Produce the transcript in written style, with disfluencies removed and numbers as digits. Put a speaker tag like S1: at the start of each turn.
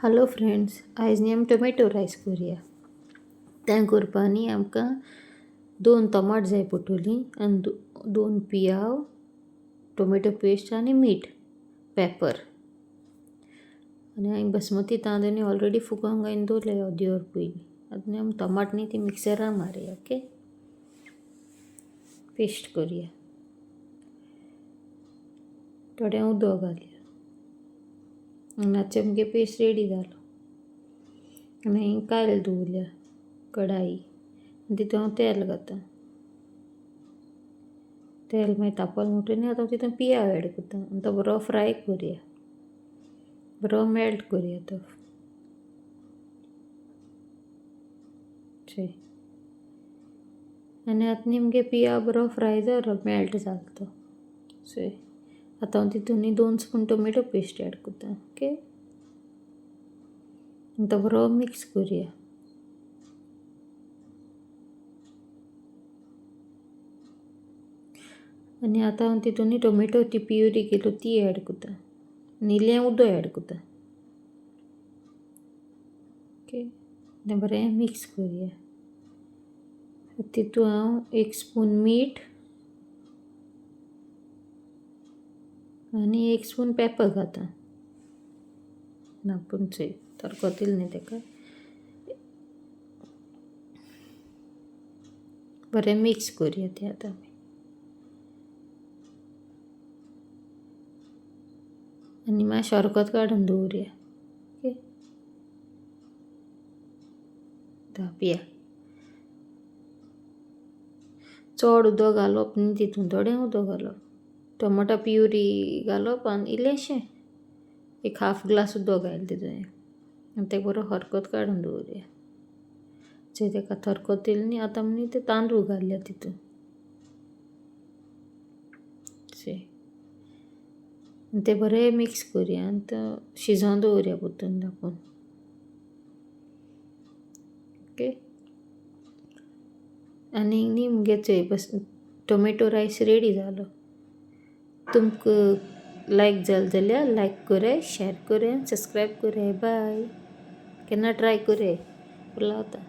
S1: Hello friends, आयज न्ही आमी टोमॅटो रायस करुया. तें करपा न्ही आमकां 2 टमाट जाय पडटलीं आनी 2 पियाव, टोमॅटो पेस्ट आनी मीठ, पेपर. आनी हांवें बसमती तांदूळ न्ही ऑलरेडी फुगोवंक घालून दवरले अर्दी वर पयलीं. आतां न्ही आमी टमाट न्ही ती मिक्सरान मारया. ओके, पेस्ट करुया. थोडें उदक घालया आनी आतां आमगे पेस्ट रेडी जालो. आनी हांवें कायल दवरल्या कढाई आनी तितून हांव तेल घालतां. तेल मागीर तापलो म्हणटकीर आतां तितून पियाव एड करता आनी तो बरो फ्राय करुया. बरो मेल्ट करुया तो. आनी आतां न्ही मुगे पियाव बरो फ्राय जालो, मेल्ट जालो तो. आतां हांव तितून न्ही 2 स्पून टोमॅटो पेस्ट एड करता. ओके, आनी तो बरो मिक्स करुया. आनी आतां हांव तितून न्ही टोमॅटो ती प्युरी केलो ती एड करता आनी इल्लें उदक एड करता. ओके, आनी बरें मिक्स करुया. तितून हांव 1 स्पून मीठ आनी 1 स्पून पेपर घालता. नापून चोय तरकोतील न्ही तेका. बरें मिक्स करुया तें आतां आमी. आनी मातशें शरबत काडून दवरया. ओके, पिया. चड उदक घालप न्ही तितून, थोडें उदक घालप. टोमाटो प्युरी घालप आनी इल्लेंशें 1/2 ग्लास उदक घाल तितून आनी तेका बरो खरकतो काडून दवरया. तेका खरकतो येयलो न्ही आतां आमी ते तांदूळ घालया तितून. आनी ते बरें मिक्स करुया आनी तो शिजोवंक दवरया परतून धांपून. ओके, आनी न्ही मुगे चोय बस टोमॅटो रायस रेडी जालो. तुमकां लायक जालें जाल्यार लायक कराय, शेअर कराय, सब्सक्रायब कराय. बाय. केन्ना ट्राय कराय. लावता.